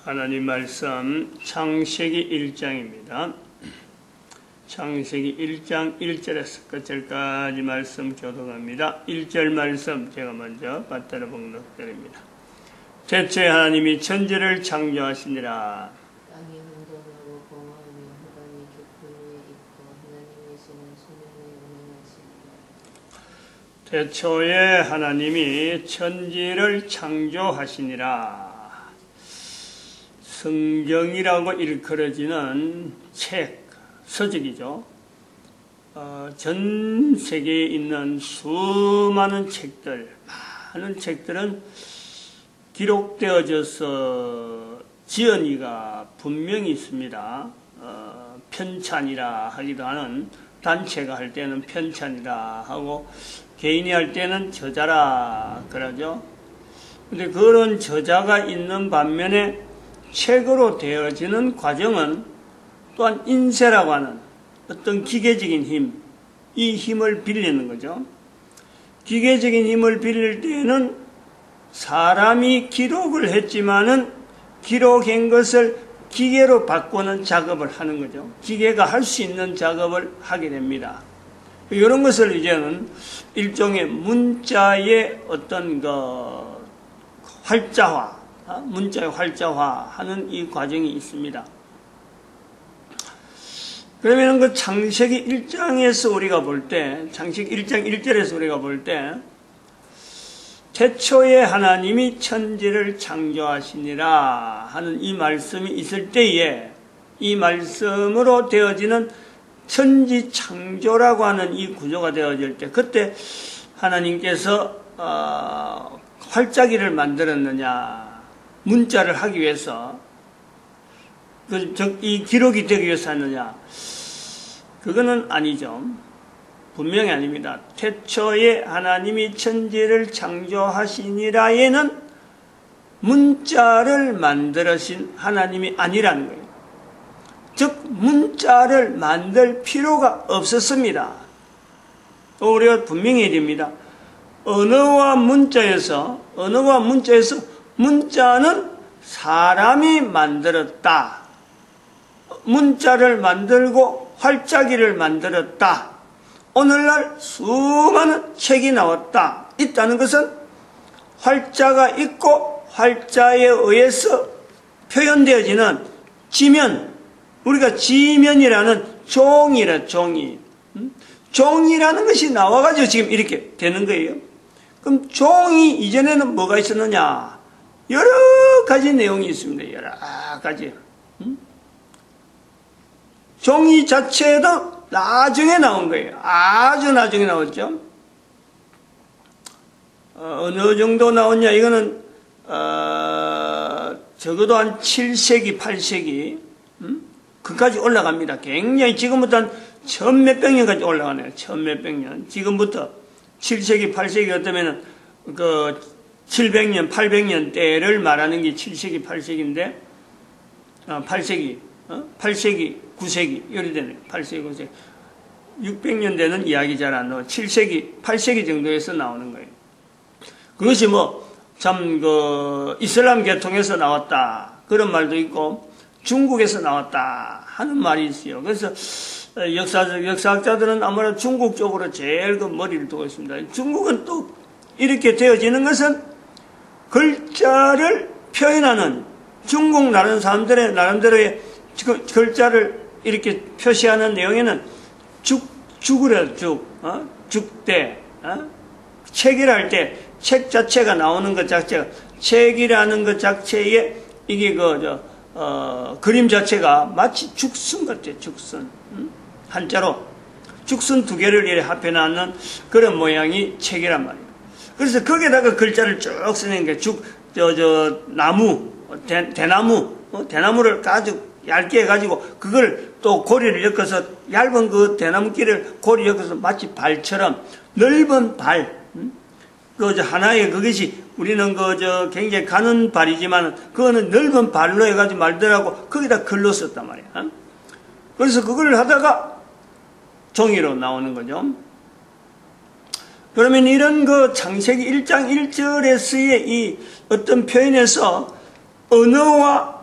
하나님 말씀 창세기 1장입니다. 창세기 1장 1절에서 끝절까지 말씀 교독합니다. 1절 말씀 제가 먼저 받들어 봉독드립니다. 태초에 하나님이 천지를 창조하시니라. 땅이 혼돈하고 공허하며 흑암이 깊은 위에 있고 하나님의 신은 수면에 운행하시니라. 태초에 하나님이 천지를 창조하시니라. 성경이라고 일컬어지는 책, 서적이죠. 전 세계에 있는 수많은 책들, 많은 책들은 기록되어져서 지연이가 분명히 있습니다. 편찬이라 하기도 하는, 단체가 할 때는 편찬이라 하고 개인이 할 때는 저자라 그러죠. 근데 그런 저자가 있는 반면에 책으로 되어지는 과정은 또한 인쇄라고 하는 어떤 기계적인 힘, 이 힘을 빌리는 거죠. 기계적인 힘을 빌릴 때에는 사람이 기록을 했지만은 기록한 것을 기계로 바꾸는 작업을 하는 거죠. 기계가 할 수 있는 작업을 하게 됩니다. 이런 것을 이제는 일종의 문자의 어떤 활자화, 문자의 활자화하는 이 과정이 있습니다. 그러면 그 창세기 1장에서 우리가 볼 때, 창세기 1장 1절에서 우리가 볼 때, 태초에 하나님이 천지를 창조하시니라 하는 이 말씀이 있을 때에, 이 말씀으로 되어지는 천지 창조라고 하는 이 구조가 되어질 때, 그때 하나님께서 활자기를 만들었느냐, 문자를 하기 위해서, 이 기록이 되기 위해서 하느냐, 그거는 아니죠. 분명히 아닙니다. 태초에 하나님이 천지를 창조하시니라에는 문자를 만들으신 하나님이 아니라는 거예요. 즉 문자를 만들 필요가 없었습니다. 우리가 분명히 해야 됩니다. 언어와 문자에서 문자는 사람이 만들었다. 문자를 만들고 활자기를 만들었다. 오늘날 수많은 책이 나왔다. 있다는 것은 활자가 있고 활자에 의해서 표현되어지는 지면, 우리가 지면이라는 종이라는 것이 나와가지고 지금 이렇게 되는 거예요. 그럼 종이 이전에는 뭐가 있었느냐? 여러 가지 내용이 있습니다. 여러 가지. 종이 자체도 나중에 나온 거예요. 아주 나중에 나왔죠. 어느 정도 나왔냐? 이거는 적어도 한 7세기, 8세기 그까지 올라갑니다. 굉장히 지금부터 한 천몇백 년까지 올라가네요. 천몇백 년. 지금부터 7세기, 8세기 어쩌면은 700년, 800년 때를 말하는 게 7세기, 8세기인데 8세기, 9세기 이렇게 되네요. 8세기, 9세기. 600년 되는 이야기 잘 안 나와. 7세기, 8세기 정도에서 나오는 거예요. 그것이 이슬람 계통에서 나왔다. 그런 말도 있고, 중국에서 나왔다. 하는 말이 있어요. 그래서, 역사학자들은 아무래도 중국 쪽으로 제일 머리를 두고 있습니다. 중국은 또 이렇게 되어지는 것은 글자를 표현하는 중국 나름대로의 글자를 이렇게 표시하는 내용에는 죽대, 책이라 할 때 책 자체가 나오는 것 자체가, 책이라는 것 자체에 이게 그림 자체가 마치 죽순 같아요. 죽순. 한자로 죽순 두 개를 이렇게 합해놓는 그런 모양이 책이란 말이에요. 그래서 거기에다가 글자를 쭉 쓰는 게 나무, 대나무를 아주 얇게 해가지고 그걸 또 고리를 엮어서 얇은 그 대나무끼를 고리 엮어서 마치 발처럼 넓은 발, 하나의 그것이 우리는 굉장히 가는 발이지만 그거는 넓은 발로 해가지고 말더라고 거기다 글로 썼단 말이야. 그래서 그걸 하다가 종이로 나오는 거죠. 그러면 이런 창세기 1장 1절에서의 이 어떤 표현에서 언어와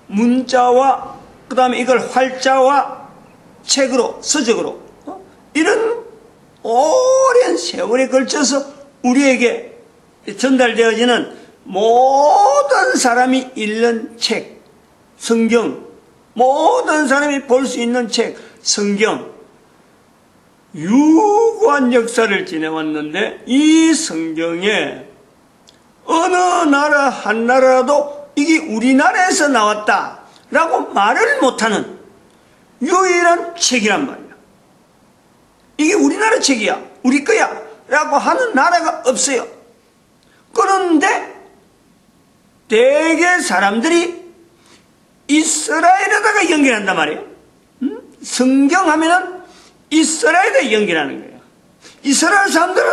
문자와 그 다음에 이걸 활자와 책으로 서적으로 이런 오랜 세월에 걸쳐서 우리에게 전달되어지는 모든 사람이 읽는 책, 성경, 모든 사람이 볼 수 있는 책, 성경, 유구한 역사를 지내왔는데 이 성경에 어느 나라 한 나라라도 이게 우리나라에서 나왔다라고 말을 못하는 유일한 책이란 말이야. 이게 우리나라 책이야, 우리 거야 라고 하는 나라가 없어요. 그런데 대개 사람들이 이스라엘에다가 연결한단 말이에요. 성경 하면은 이스라엘에 연결하는 거예요. 이스라엘 사람들은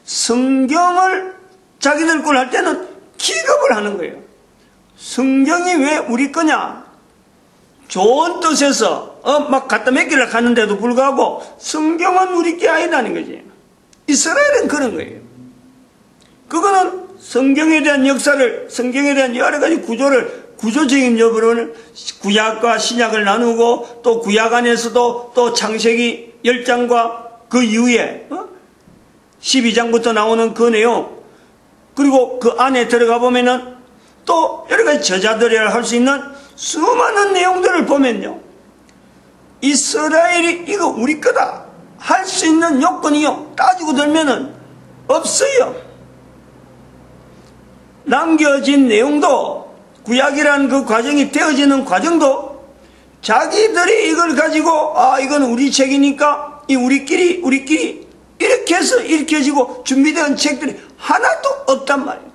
성경을 자기들 걸 할 때는 기겁을 하는 거예요. 성경이 왜 우리 거냐? 좋은 뜻에서 막 갖다 맡기려고 하는데도 불구하고 성경은 우리 게 아니라는 거지. 이스라엘은 그런 거예요. 그거는 성경에 대한 역사를, 성경에 대한 여러 가지 구조적인 여부를 구약과 신약을 나누고 또 구약 안에서도 또 창세기 10장과 그 이후에 12장부터 나오는 그 내용, 그리고 그 안에 들어가 보면은 또 여러 가지 저자들이 할 수 있는 수많은 내용들을 보면요, 이스라엘이 이거 우리 거다 할 수 있는 요건이요 따지고 들면은 없어요. 남겨진 내용도, 구약이라는 그 과정이 되어지는 과정도 자기들이 이걸 가지고 이건 우리 책이니까 이 우리끼리 이렇게 해서 읽혀지고 준비된 책들이 하나도 없단 말이에요.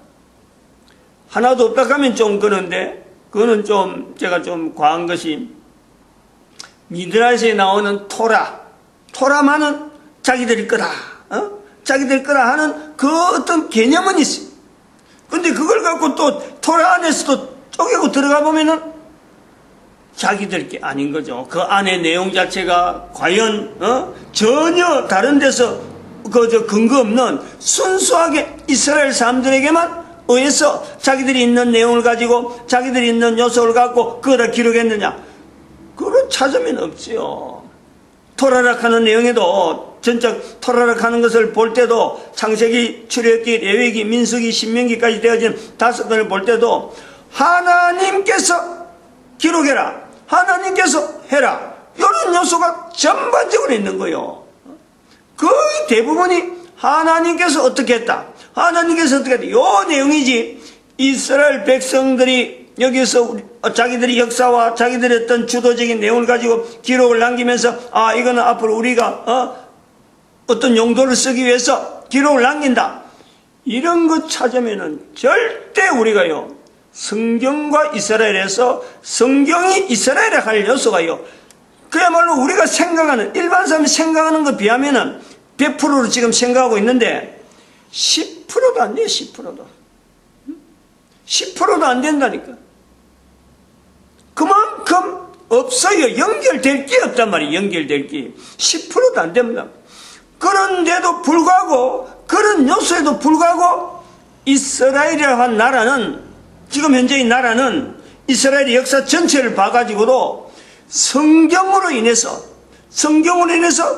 하나도 없다 하면 좀 그런데, 그거는 좀 제가 좀 과한 것이, 미드라시에 나오는 토라만은 자기들이 거다, 자기들 거다 하는 그 어떤 개념은 있어요. 근데 그걸 갖고 또 토라 안에서도 쪼개고 들어가 보면은 자기들 게 아닌 거죠. 그 안에 내용 자체가 과연 전혀 다른 데서 근거 없는 순수하게 이스라엘 사람들에게만 의해서 자기들이 있는 내용을 가지고 자기들이 있는 요소를 갖고 그거다 기록했느냐? 그걸 찾으면 없지요. 토라락하는 내용에도 전적 토라락하는 것을 볼 때도 창세기, 출애굽기, 레위기, 민수기, 신명기까지 되어진 5권을 볼 때도 하나님께서 기록해라, 하나님께서 해라, 이런 요소가 전반적으로 있는 거예요. 거의 대부분이 하나님께서 어떻게 했다, 하나님께서 어떻게 했다, 요 내용이지. 이스라엘 백성들이 여기서 자기들이 역사와 자기들의 어떤 주도적인 내용을 가지고 기록을 남기면서 이거는 앞으로 우리가 어떤 용도를 쓰기 위해서 기록을 남긴다, 이런 것 찾으면은 절대 우리가요, 성경과 이스라엘에서 성경이 이스라엘에 할 요소가요, 그야말로 우리가 생각하는, 일반 사람이 생각하는 것 비하면은 100%로 지금 생각하고 있는데 10%도 안 돼요. 10%도 안 된다니까. 그만큼 없어요. 연결될 게 없단 말이에요. 연결될 게 10%도 안 됩니다. 그런데도 불구하고, 그런 요소에도 불구하고 이스라엘이라고 한 나라는, 지금 현재의 나라는 이스라엘의 역사 전체를 봐가지고도 성경으로 인해서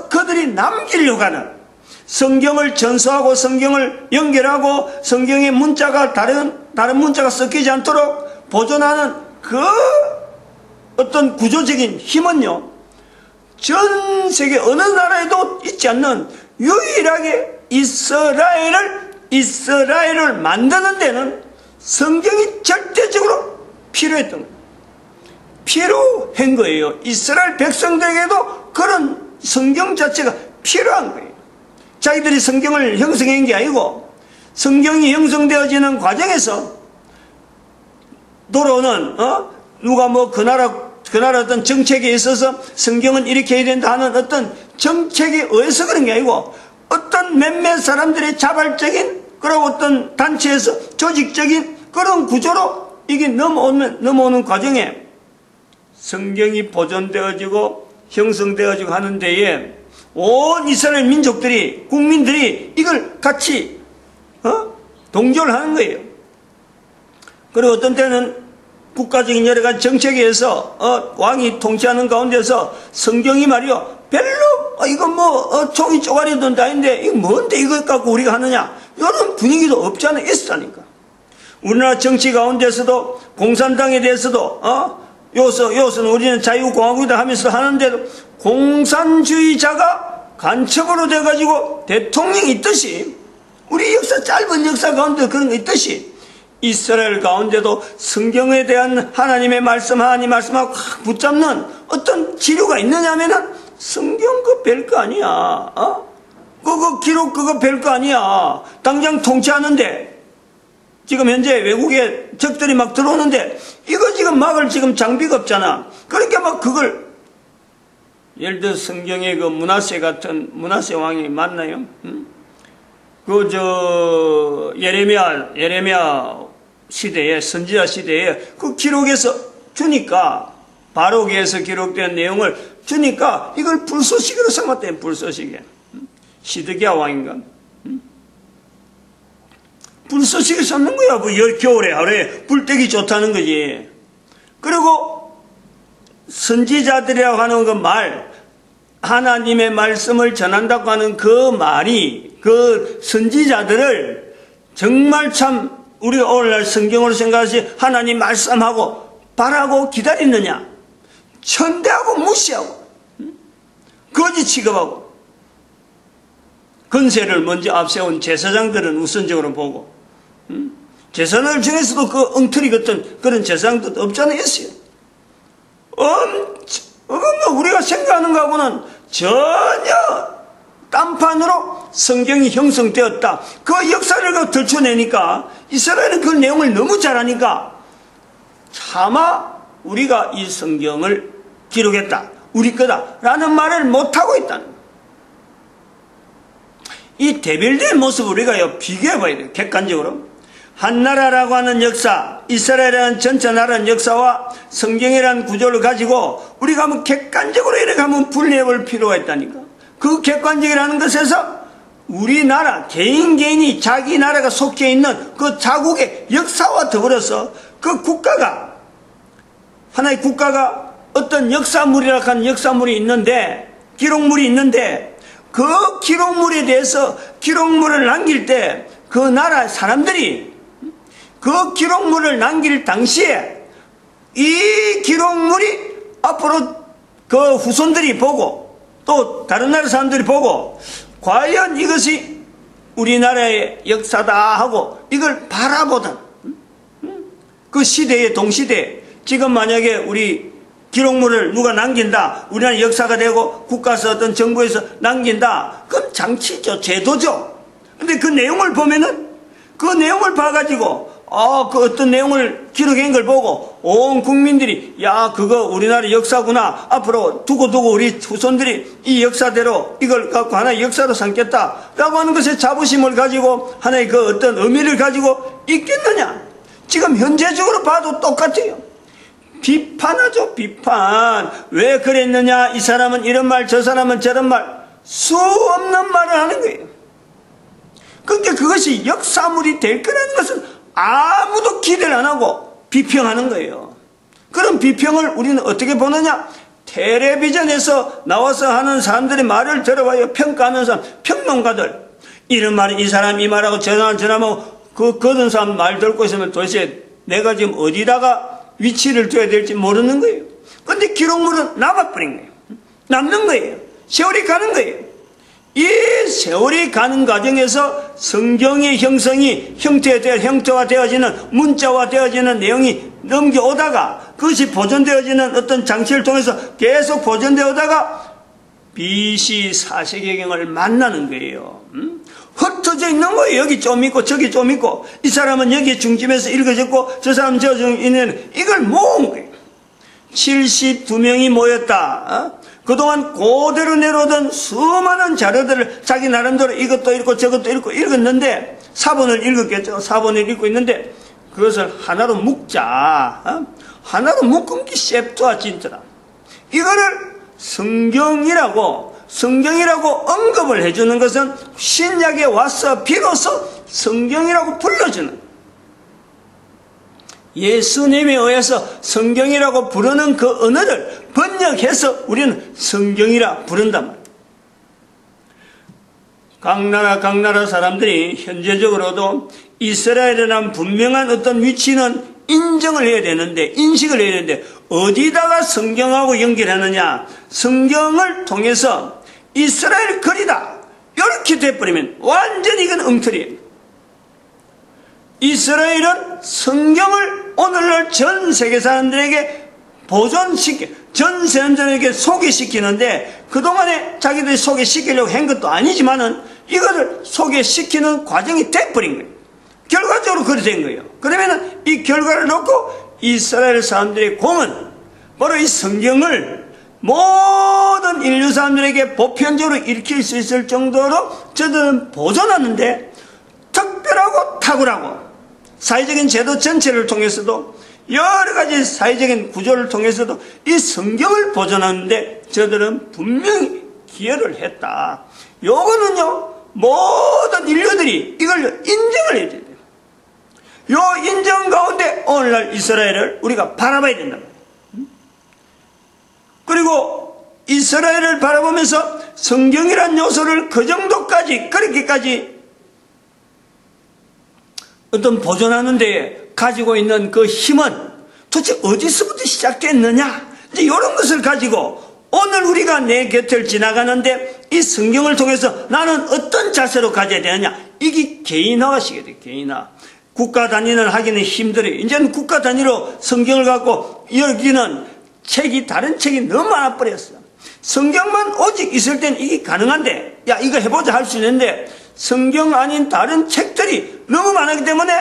그들이 남기려고 하는, 성경을 전수하고 성경을 연결하고 성경의 문자가 다른 문자가 섞이지 않도록 보존하는 그 어떤 구조적인 힘은요, 전 세계 어느 나라에도 있지 않는 유일하게 이스라엘을 만드는 데는 성경이 절대적으로 필요했던 거예요. 필요한 거예요. 이스라엘 백성들에게도 그런 성경 자체가 필요한 거예요. 자기들이 성경을 형성한 게 아니고 성경이 형성되어지는 과정에서 돌아오는 누가 그 나라 어떤 정책에 있어서 성경은 이렇게 해야 된다 하는 어떤 정책에 의해서 그런 게 아니고 어떤 몇몇 사람들의 자발적인 그런 어떤 단체에서 조직적인 그런 구조로 이게 넘어오는 과정에 성경이 보존되어지고 형성되어지고 하는 데에 온 이스라엘 민족들이, 국민들이 이걸 같이 동조를 하는 거예요. 그리고 어떤 때는 국가적인 여러 가지 정책에 의해서 왕이 통치하는 가운데서 성경이 말이요 별로 이거 뭐 종이 쪼가리 든 다인데 이거 뭔데 이거 갖고 우리가 하느냐 이런 분위기도 없지 않아 있었다니까. 우리나라 정치 가운데서도 공산당에 대해서도 요새는 우리는 자유공화국이다 하면서 하는데도 공산주의자가 간첩으로 돼가지고 대통령이 있듯이 우리 역사 짧은 역사 가운데 그런 거 있듯이 이스라엘 가운데도 성경에 대한 하나님 말씀하고 확 붙잡는 어떤 기류가 있느냐 하면은 성경 그거 별거 아니야. 그거 기록 그거 별거 아니야. 당장 통치하는데 지금 현재 외국에 적들이 막 들어오는데 이거 지금 막을 지금 장비가 없잖아. 그러니까 막 그걸 예를 들어 성경에 그 므낫세 같은 므낫세 왕이 맞나요? 예레미야 시대에 선지자 시대에 그 기록에서 주니까 바로기에서 기록된 내용을 주니까 이걸 불쏘시개로 삼았대요. 불쏘시개. 시드기야 왕인가? 불쏘시개 삼는 거야. 뭐 겨울에 하루에 불떼기 좋다는 거지. 그리고 선지자들이라고 하는 그 말, 하나님의 말씀을 전한다고 하는 그 말이 그 선지자들을 정말 참 우리가 오늘날 성경으로 생각하시 하나님 말씀하고 바라고 기다리느냐? 천대하고 무시하고 거짓 취급하고 건세를 먼저 앞세운 제사장들은 우선적으로 보고 제사장 중에서도 그 엉터리 같은 그런 제사장도 없잖아 있어요. 우리가 생각하는 거하고는 전혀 딴판으로 성경이 형성되었다. 그 역사를 들춰내니까 이스라엘은 그 내용을 너무 잘하니까 차마 우리가 이 성경을 기록했다. 우리 거다. 라는 말을 못하고 있다는 거예요. 이 대별된 모습을 우리가 비교해 봐야 돼요. 객관적으로. 한 나라라고 하는 역사, 이스라엘이라는 전체 나라는 역사와 성경이라는 구조를 가지고 우리가 한번 객관적으로 이렇게 한번 분리해 볼 필요가 있다니까. 그 객관적이라는 것에서 우리나라, 개인이 자기 나라가 속해 있는 그 자국의 역사와 더불어서 그 국가가, 하나의 국가가 어떤 역사물이라고 하는 역사물이 있는데, 기록물이 있는데, 그 기록물에 대해서 기록물을 남길 때 그 나라 사람들이 그 기록물을 남길 당시에 이 기록물이 앞으로 그 후손들이 보고 또 다른 나라 사람들이 보고 과연 이것이 우리나라의 역사다 하고 이걸 바라보던 그 시대의 동시대에 지금 만약에 우리 기록물을 누가 남긴다, 우리나라 역사가 되고 국가에서 어떤 정부에서 남긴다, 그건 장치죠, 제도죠. 근데 그 내용을 보면은 그 내용을 봐가지고 그 어떤 내용을 기록한 걸 보고 온 국민들이 야 그거 우리나라 역사구나, 앞으로 두고 우리 후손들이 이 역사대로 이걸 갖고 하나의 역사로 삼겠다 라고 하는 것에 자부심을 가지고 하나의 그 어떤 의미를 가지고 있겠느냐. 지금 현재적으로 봐도 똑같아요. 비판하죠. 비판. 왜 그랬느냐, 이 사람은 이런 말, 저 사람은 저런 말, 수 없는 말을 하는 거예요. 그러니까 그것이 역사물이 될 거라는 것은 아무도 기대를 안 하고 비평하는 거예요. 그런 비평을 우리는 어떻게 보느냐? 텔레비전에서 나와서 하는 사람들의 말을 들어봐요. 평가하면서 평론가들, 이런 말이 이 사람 이 말하고 저 사람하고 그런 사람 말 듣고 있으면 도대체 내가 지금 어디다가 위치를 둬야 될지 모르는 거예요. 그런데 기록물은 남아버린 거예요. 남는 거예요. 세월이 가는 거예요. 이 세월이 가는 과정에서 성경의 형성이 형태화 되어지는, 문자화 되어지는 내용이 넘겨오다가 그것이 보존되어지는 어떤 장치를 통해서 계속 보존되어다가 BC 4세기경을 만나는 거예요. 흩어져 있는 거예요. 여기 좀 있고 저기 좀 있고, 이 사람은 여기 중심에서 읽어졌고 저 사람은 저 중심에는, 이걸 모은 거예요. 72명이 모였다. 그동안 그대로 내려오던 수많은 자료들을 자기 나름대로 이것도 읽고 저것도 읽고 읽었는데, 사본을 읽었겠죠. 사본을 읽고 있는데 그것을 하나로 묶자. 하나로 묶은 게 셉트와 진트라. 이거를 성경이라고 언급을 해주는 것은 신약에 와서 비로소 성경이라고 불러주는, 예수님에 의해서 성경이라고 부르는 그 언어를 번역해서 우리는 성경이라 부른단 말이에요. 각 나라 사람들이 현재적으로도 이스라엘이라는 분명한 어떤 위치는 인정을 해야 되는데, 인식을 해야 되는데, 어디다가 성경하고 연결하느냐? 성경을 통해서 이스라엘 거리다, 이렇게 돼버리면 완전히 이건 엉터리예요. 이스라엘은 성경을 오늘날 전 세계 사람들에게 보존시켜, 전 사람들에게 소개시키는데, 그동안에 자기들이 소개시키려고 한 것도 아니지만은 이거를 소개시키는 과정이 돼버린 거예요. 결과적으로 그렇게 된 거예요. 그러면은 이 결과를 놓고 이스라엘 사람들의 공은 바로 이 성경을 모든 인류 사람들에게 보편적으로 읽힐 수 있을 정도로 저들은 보존하는데, 특별하고 탁월하고 사회적인 제도 전체를 통해서도 여러 가지 사회적인 구조를 통해서도 이 성경을 보존하는데 저들은 분명히 기여를 했다. 요거는요, 모든 인류들이 이걸 인정을 해야 돼요. 요 인정 가운데 오늘날 이스라엘을 우리가 바라봐야 된다. 그리고 이스라엘을 바라보면서 성경이란 요소를 그 정도까지, 그렇게까지 어떤 보존하는 데 가지고 있는 그 힘은 도대체 어디서부터 시작됐느냐? 이제 이런 것을 가지고 오늘 우리가 내 곁을 지나가는데 이 성경을 통해서 나는 어떤 자세로 가져야 되느냐? 이게 개인화가 시켜야 돼, 개인화. 국가 단위는 하기는 힘들어요. 이제는 국가 단위로 성경을 갖고 여기는 책이, 다른 책이 너무 많아 버렸어. 성경만 오직 있을 땐 이게 가능한데, 야, 이거 해보자 할 수 있는데, 성경 아닌 다른 책들이 너무 많기 때문에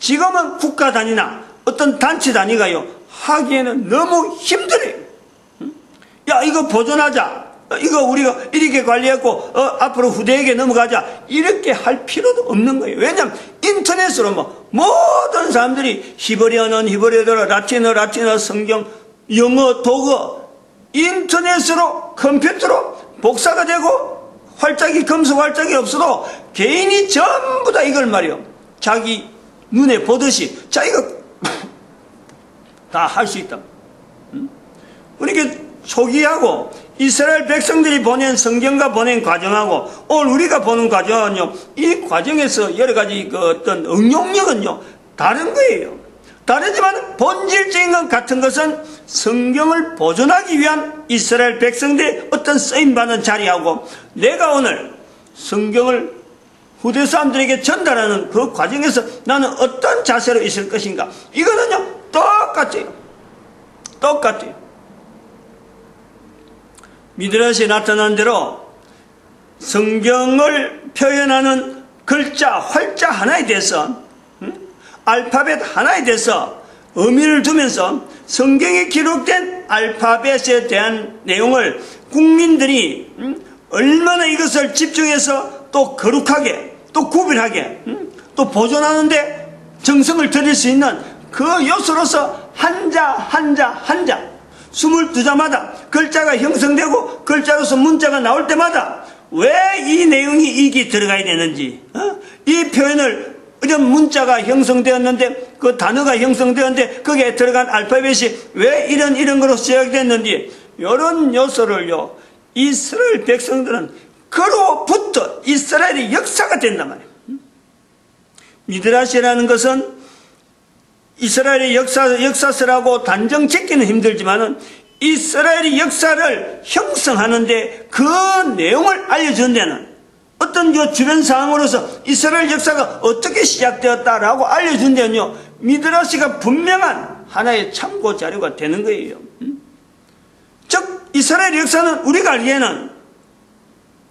지금은 국가 단위나 어떤 단체 단위가요, 하기에는 너무 힘들어요. 야, 이거 보존하자. 이거 우리가 이렇게 관리했고, 앞으로 후대에게 넘어가자. 이렇게 할 필요도 없는 거예요. 왜냐하면 인터넷으로 모든 사람들이 히브리어는 히브리어대로, 라틴어, 성경, 영어, 독어, 인터넷으로, 컴퓨터로 복사가 되고, 활짝이, 검수 활짝이 없어도 개인이 전부 다 이걸 말이요, 자기 눈에 보듯이 자기가 다 할 수 있다. 그러니까 초기하고 이스라엘 백성들이 보낸 성경과 보낸 과정하고 오늘 우리가 보는 과정은요, 이 과정에서 여러 가지 그 어떤 응용력은요 다른 거예요. 다르지만 본질적인 것 같은 것은 성경을 보존하기 위한 이스라엘 백성들의 어떤 쓰임받는 자리하고, 내가 오늘 성경을 후대 사람들에게 전달하는 그 과정에서 나는 어떤 자세로 있을 것인가, 이거는요 똑같아요. 똑같아요. 미드라시에 나타난 대로 성경을 표현하는 글자, 활자 하나에 대해서, 알파벳 하나에 대해서 의미를 두면서 성경에 기록된 알파벳에 대한 내용을 국민들이 얼마나 이것을 집중해서 또 거룩하게, 또 구별하게, 또 보존하는데 정성을 들일 수 있는 그 요소로서 한자 22자마다 글자가 형성되고 글자로서 문자가 나올 때마다 왜 이 내용이 이게 들어가야 되는지, 이 표현을, 이런 문자가 형성되었는데, 그 단어가 형성되었는데 거기에 들어간 알파벳이 왜 이런 거로 시작됐는지, 이런 요소를요 이스라엘 백성들은 그로부터 이스라엘의 역사가 된단 말이에요. 미드라시라는 것은 이스라엘의 역사서라고 단정 짓기는 힘들지만은 이스라엘의 역사를 형성하는데 그 내용을 알려주는 데는 어떤 그 주변 상황으로서 이스라엘 역사가 어떻게 시작되었다라고 알려준 데는요, 미드라시가 분명한 하나의 참고 자료가 되는 거예요. 즉 이스라엘 역사는 우리가 알기에는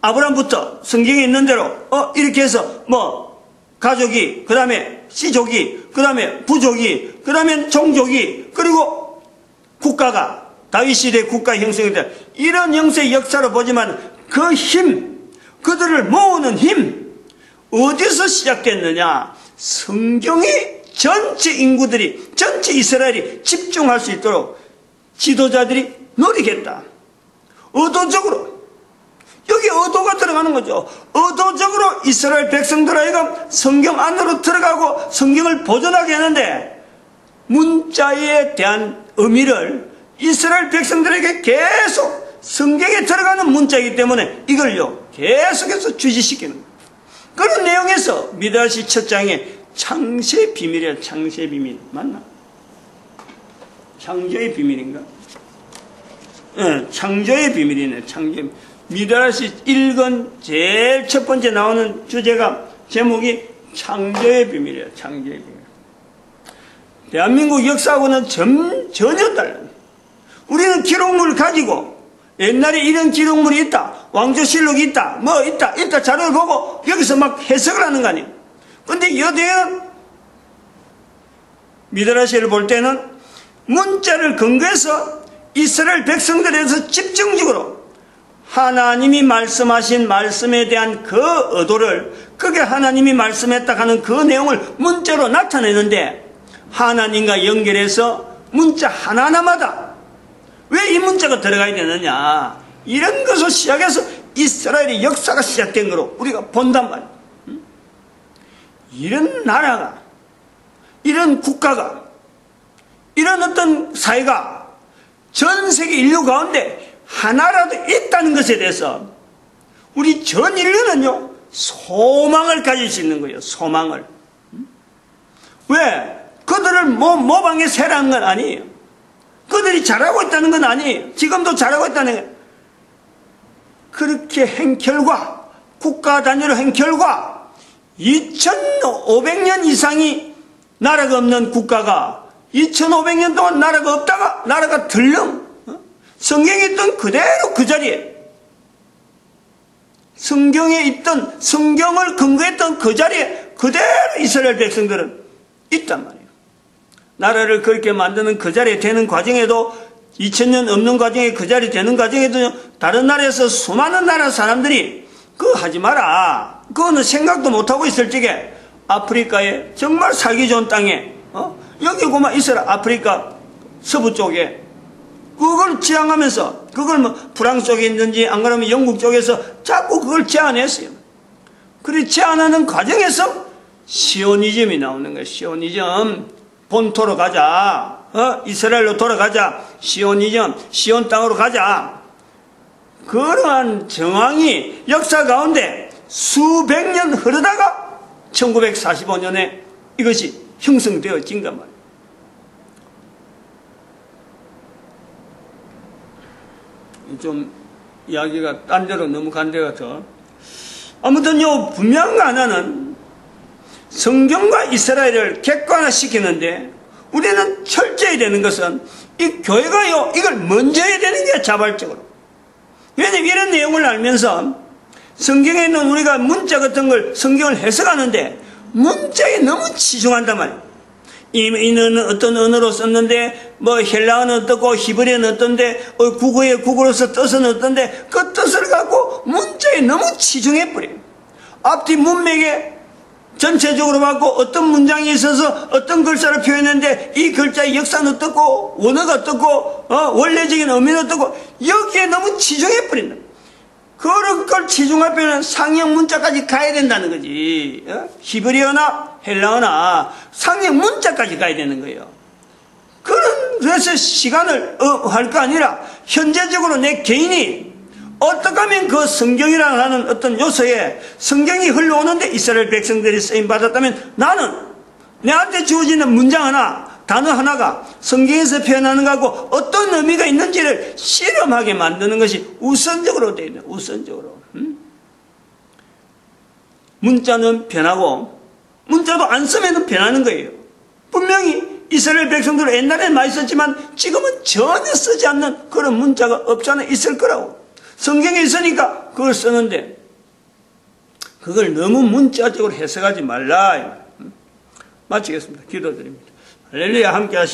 아브라함부터 성경에 있는 대로 이렇게 해서 가족이, 그 다음에 씨족이, 그 다음에 부족이, 그 다음에 종족이, 그리고 국가가 다윗 시대 국가 형성이 된 이런 형태의 역사로 보지만 그 힘, 그들을 모으는 힘, 어디서 시작됐느냐? 성경이 전체 인구들이, 전체 이스라엘이 집중할 수 있도록 지도자들이 노력했다. 의도적으로. 여기 의도가 들어가는 거죠. 의도적으로 이스라엘 백성들 하여금 성경 안으로 들어가고 성경을 보존하게 하는데, 문자에 대한 의미를 이스라엘 백성들에게 계속 성경에 들어가는 문자이기 때문에 이걸요 계속해서 주지시키는 거예요. 그런 내용에서 미드라시 첫 장에 창세의 비밀이야. 창세의 비밀 맞나? 창조의 비밀인가? 네, 창조의 비밀이네. 창조. 미드라시 1권 제일 첫 번째 나오는 주제가 제목이 창조의 비밀이에요. 창조의 비밀. 대한민국 역사하고는 전혀 달라요. 우리는 기록물을 가지고 옛날에 이런 기록물이 있다, 왕조실록이 있다, 뭐 있다 자료를 보고 여기서 막 해석을 하는 거 아니에요. 근데 여대은 미드라시를 볼 때는 문자를 근거해서 이스라엘 백성들에서 집중적으로 하나님이 말씀하신 말씀에 대한 그 의도를, 그게 하나님이 말씀했다 하는 그 내용을 문자로 나타내는데, 하나님과 연결해서 문자 하나하나마다 왜 이 문자가 들어가야 되느냐, 이런 것을 시작해서 이스라엘의 역사가 시작된 거로 우리가 본단 말이에요. 이런 나라가, 이런 국가가, 이런 어떤 사회가 전 세계 인류 가운데 하나라도 있다는 것에 대해서 우리 전 인류는요 소망을 가질 수 있는 거예요. 소망을. 왜? 그들을 모방해 세라는 건 아니에요. 그들이 잘하고 있다는 건 아니에요. 지금도 잘하고 있다는 거예요. 그렇게 한 결과, 국가 단위로 한 결과 2500년 이상이 나라가 없는 국가가 2500년 동안 나라가 없다가 나라가 들렁, 성경에 있던 그대로 그 자리에, 성경에 있던, 성경을 근거했던 그 자리에 그대로 이스라엘 백성들은 있단 말이에요. 나라를 그렇게 만드는 그 자리에 되는 과정에도 2000년 넘는 과정에 그 자리에 되는 과정에도 다른 나라에서 수많은 나라 사람들이 그거 하지 마라, 그거는 생각도 못하고 있을 적에 아프리카에 정말 살기 좋은 땅에 여기 고만 이스라엘 아프리카 서부 쪽에 그걸 지향하면서, 그걸 뭐 프랑스 쪽에 있는지 안 그러면 영국 쪽에서 자꾸 그걸 제안했어요. 그래 제안하는 과정에서 시오니즘이 나오는 거예요. 시오니즘. 본토로 가자. 이스라엘로 돌아가자. 시오니즘. 시온 땅으로 가자. 그러한 정황이 역사 가운데 수백 년 흐르다가 1945년에 이것이 형성되어진 것 말이에요. 좀 이야기가 딴 데로 넘어간 데 같아. 아무튼요, 분명한 거 하나는 성경과 이스라엘을 객관화시키는데 우리는 철저히 되는 것은 이 교회가요, 이걸 먼저 해야 되는 게 자발적으로. 왜냐면 이런 내용을 알면서 성경에 있는 우리가 문자 같은 걸 성경을 해석하는데 문자에 너무 치중한단 말이에요. 이는 어떤 언어로 썼는데, 뭐 헬라어는 어떻고 히브리어는 어떤데, 국어로서 뜻은 어떤데, 그 뜻을 갖고 문자에 너무 치중해버려요. 앞뒤 문맥에 전체적으로 받고 어떤 문장이 있어서 어떤 글자를 표현했는데 이 글자의 역사는 어떻고 원어가 어떻고 원래적인 의미는 어떻고 여기에 너무 치중해버린다. 그런 걸 치중하면 상형 문자까지 가야 된다는 거지. 히브리어나 헬라어나 상형 문자까지 가야 되는 거예요. 그래서 시간을 할 거 아니라 현재적으로 내 개인이 어떻게 하면 그 성경이라고 하는 어떤 요소에 성경이 흘러오는데 이스라엘 백성들이 쓰임받았다면 나는 내한테 주어지는 문장 하나, 단어 하나가 성경에서 표현하는 것하고 어떤 의미가 있는지를 실험하게 만드는 것이 우선적으로 되어 있는, 우선적으로. 문자는 변하고 문자도 안 쓰면 변하는 거예요. 분명히 이스라엘 백성들은 옛날에는 많이 썼지만 지금은 전혀 쓰지 않는 그런 문자가 없지 않아 있을 거라고. 성경에 있으니까 그걸 쓰는데 그걸 너무 문자적으로 해석하지 말라. 마치겠습니다. 기도드립니다. 할렐루야. 함께 하시죠.